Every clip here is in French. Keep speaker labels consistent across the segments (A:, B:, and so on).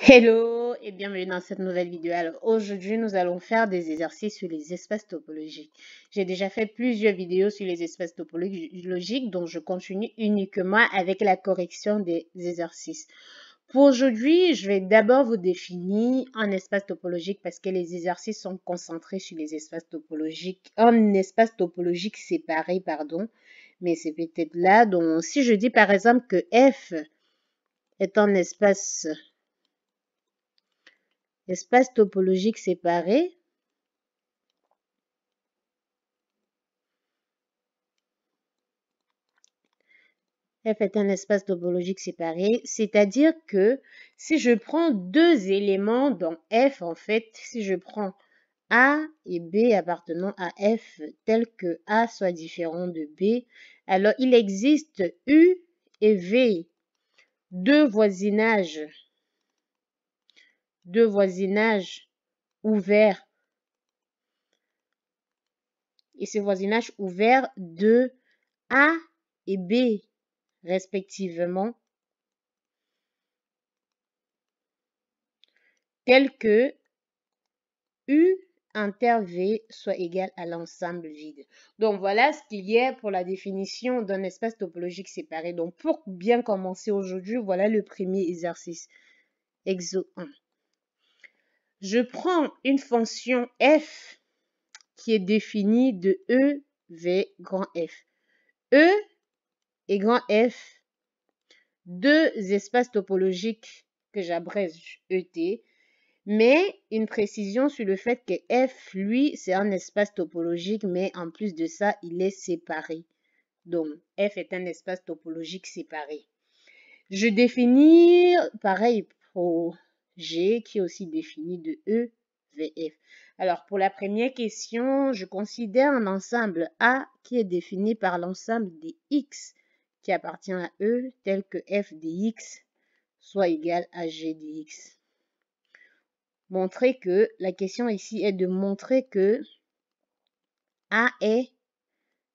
A: Hello et bienvenue dans cette nouvelle vidéo. Alors aujourd'hui, nous allons faire des exercices sur les espaces topologiques. J'ai déjà fait plusieurs vidéos sur les espaces topologiques, donc je continue uniquement avec la correction des exercices. Pour aujourd'hui, je vais d'abord vous définir un espace topologique parce que les exercices sont concentrés sur les espaces topologiques, un espace topologique séparé, pardon, mais c'est peut-être là. Donc si je dis par exemple que F est un espace topologique séparé, F est un espace topologique séparé, c'est-à-dire que si je prends deux éléments dans F, en fait, si je prends A et B appartenant à F tel que A soit différent de B, alors il existe U et V, deux voisinages ouverts, et ce voisinage ouvert de A et B respectivement, tel que U inter V soit égal à l'ensemble vide. Donc voilà ce qu'il y a pour la définition d'un espace topologique séparé. Donc pour bien commencer aujourd'hui, voilà le premier exercice. Exo 1. Je prends une fonction f qui est définie de E, V, grand F. E et grand F, deux espaces topologiques que j'abrège ET, mais une précision sur le fait que F, lui, c'est un espace topologique, mais en plus de ça, il est séparé. Donc, F est un espace topologique séparé. Je définis, pareil pour G, qui est aussi défini de E, VF. Alors, pour la première question, je considère un ensemble A qui est défini par l'ensemble des X qui appartient à E, tel que F de X soit égal à G de X. La question ici est de montrer que A est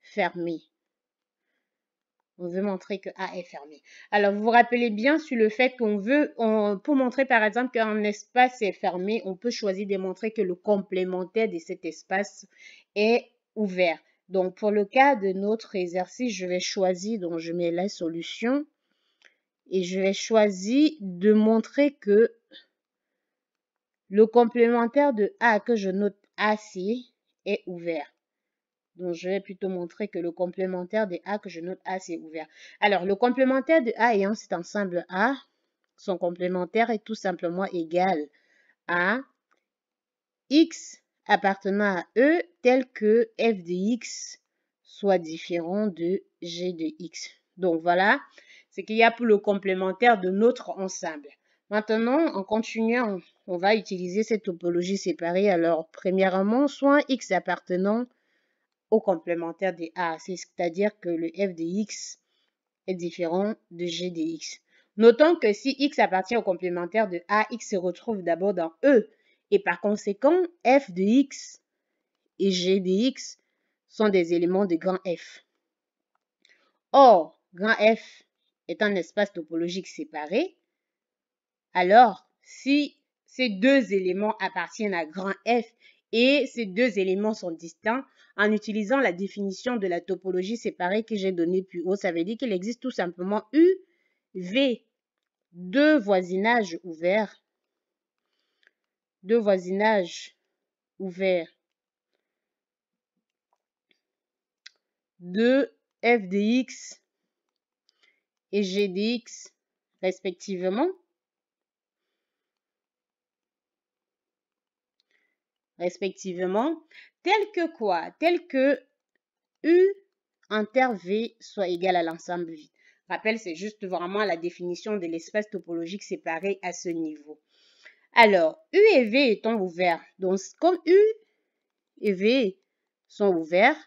A: fermé. On veut montrer que A est fermé. Alors, vous vous rappelez bien sur le fait pour montrer par exemple qu'un espace est fermé, on peut choisir de montrer que le complémentaire de cet espace est ouvert. Donc, pour le cas de notre exercice, je vais choisir, donc je mets la solution et je vais choisir de montrer que le complémentaire de A que je note AC est ouvert. Donc, je vais plutôt montrer que le complémentaire de A que je note AC est ouvert. Alors, le complémentaire de A ayant cet ensemble A, son complémentaire est tout simplement égal à X appartenant à E tel que F de X soit différent de G de X. Donc, voilà ce qu'il y a pour le complémentaire de notre ensemble. Maintenant, en continuant, on va utiliser cette topologie séparée. Alors, premièrement, soit X appartenant au complémentaire de A, c'est-à-dire que le F de X est différent de G de X. Notons que si X appartient au complémentaire de A, X se retrouve d'abord dans E, et par conséquent, F de X et G de X sont des éléments de grand F. Or, grand F est un espace topologique séparé. Alors, si ces deux éléments appartiennent à grand F et ces deux éléments sont distincts, en utilisant la définition de la topologie séparée que j'ai donnée plus haut, ça veut dire qu'il existe tout simplement U, V, deux voisinages ouverts de F de X et G de X respectivement. Tel que quoi? Tel que U inter V soit égal à l'ensemble vide. Rappel, c'est juste vraiment la définition de l'espace topologique séparé à ce niveau. Alors, U et V étant ouverts, donc comme U et V sont ouverts,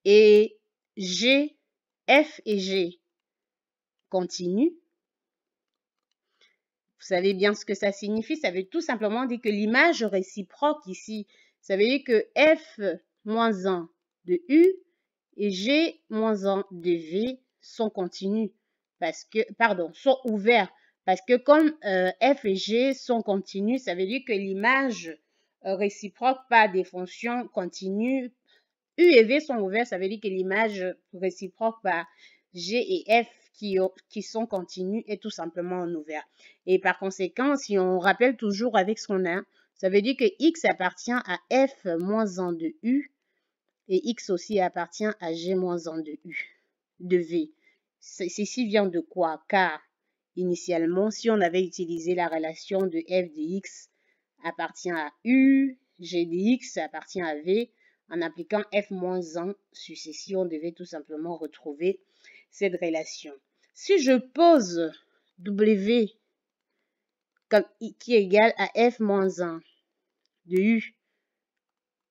A: et G, F et G continuent, vous savez bien ce que ça signifie. Ça veut tout simplement dire que l'image réciproque ici, ça veut dire que F moins 1 de U et G moins 1 de V sont continus. parce que, pardon, sont ouverts. Parce que comme f et g sont continus, ça veut dire que l'image réciproque par des fonctions continues, u et v sont ouverts, ça veut dire que l'image réciproque par g et f qui sont continues est tout simplement en ouvert. Et par conséquent, si on rappelle toujours avec ce qu'on a, ça veut dire que x appartient à f moins 1 de u et x aussi appartient à g moins 1 de u, de v. Ceci vient de quoi? Car initialement, si on avait utilisé la relation de f de x appartient à u, g de x appartient à v, en appliquant f moins 1 sur ceci, on devait tout simplement retrouver cette relation. Si je pose w comme qui est égal à f moins 1 de u,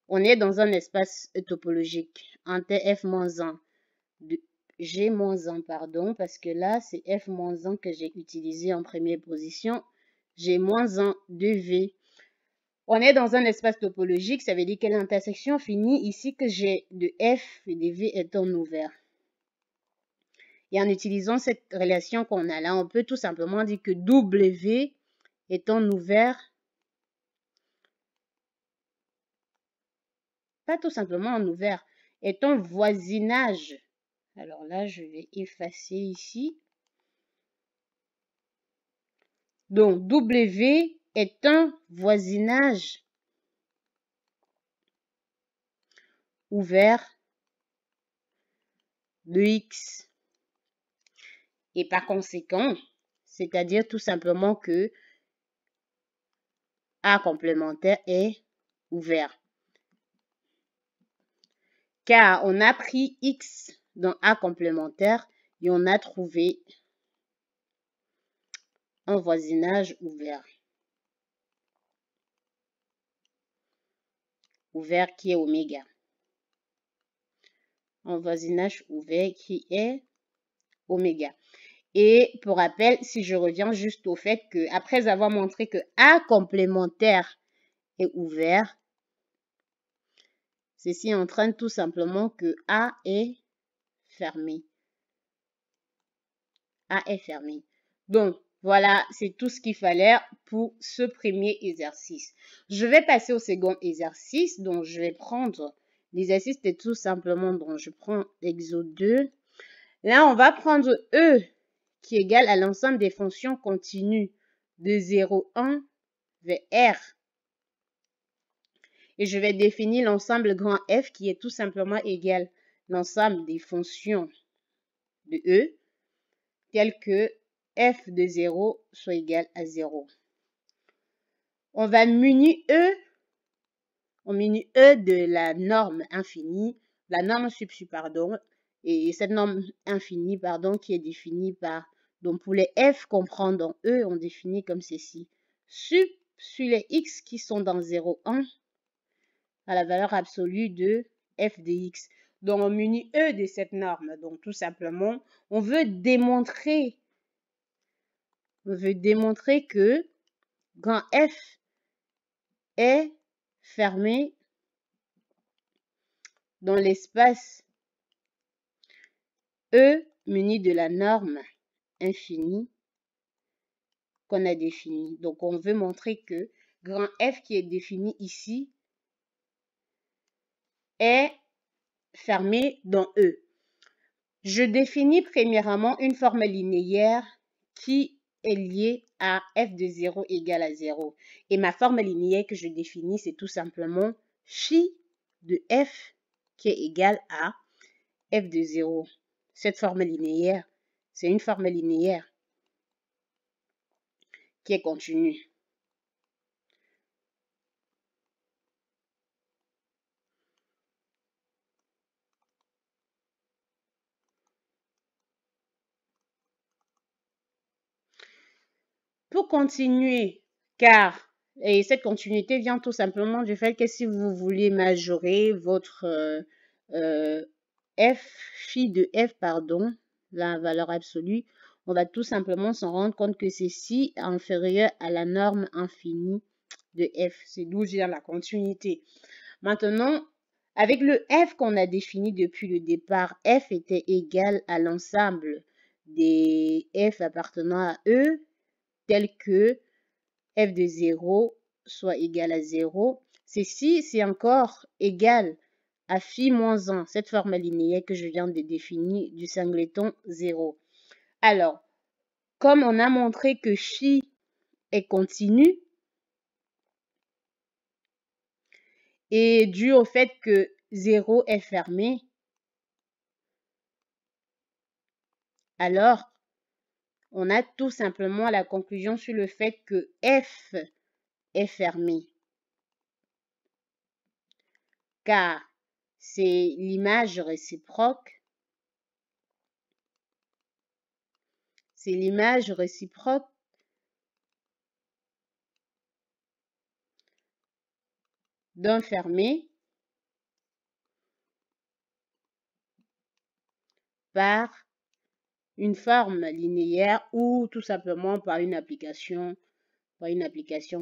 A: on est dans un espace topologique entre f moins 1 de g moins 1, pardon, parce que là, c'est f moins 1 que j'ai utilisé en première position, g moins 1 de v. On est dans un espace topologique, ça veut dire que l'intersection finit ici que g de f et de v est en ouvert. Et en utilisant cette relation qu'on a là, on peut tout simplement dire que w est en ouvert, pas tout simplement en ouvert, est en voisinage. Alors là, je vais effacer ici. Donc, W est un voisinage ouvert de X. Et par conséquent, c'est-à-dire tout simplement que A complémentaire est ouvert. Car on a pris X dans A complémentaire et on a trouvé un voisinage ouvert. Ouvert qui est oméga. Un voisinage ouvert qui est oméga. Et pour rappel, si je reviens juste au fait que après avoir montré que A complémentaire est ouvert, ceci entraîne tout simplement que A est fermé. A est fermé. Donc, voilà, c'est tout ce qu'il fallait pour ce premier exercice. Je vais passer au second exercice. Donc, je vais prendre l'exercice, c'est tout simplement, donc je prends l'exo 2. Là, on va prendre E qui est égal à l'ensemble des fonctions continues de 0, 1 vers R. Et je vais définir l'ensemble grand F qui est tout simplement égal à l'ensemble des fonctions de E, telles que f de 0 soit égal à 0. On va munir E, on munit E de la norme infinie, la norme sub, pardon, et cette norme infinie, pardon, qui est définie par, donc pour les f qu'on prend dans E, on définit comme ceci. Sup sur les x qui sont dans 0, 1, à la valeur absolue de f de x. Donc on munit E de cette norme. Donc tout simplement, on veut démontrer que grand F est fermé dans l'espace E muni de la norme infinie qu'on a définie. Donc, on veut montrer que grand F qui est défini ici est fermé dans E. Je définis premièrement une forme linéaire qui est liée à f de 0 égale à 0. Et ma forme linéaire que je définis, c'est tout simplement phi de f qui est égal à f de 0. Cette forme linéaire, c'est une forme linéaire qui est continue. Pour continuer, car et cette continuité vient tout simplement du fait que si vous voulez majorer votre phi de f, pardon, la valeur absolue, on va tout simplement s'en rendre compte que ceci est inférieur à la norme infinie de f. C'est d'où vient la continuité. Maintenant, avec le f qu'on a défini depuis le départ, f était égal à l'ensemble des f appartenant à E tels que f de 0 soit égal à 0. Ceci, c'est encore égal à phi moins 1, cette forme linéaire que je viens de définir du singleton 0. Alors, comme on a montré que phi est continu, et dû au fait que 0 est fermé, alors on a tout simplement la conclusion sur le fait que f est fermé. Car c'est l'image réciproque. C'est l'image réciproque d'un fermé par une forme linéaire ou tout simplement par une application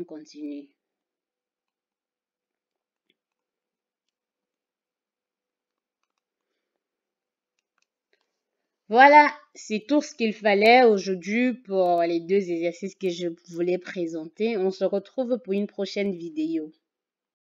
A: continue. Voilà, c'est tout ce qu'il fallait aujourd'hui pour les deux exercices que je voulais présenter. On se retrouve pour une prochaine vidéo.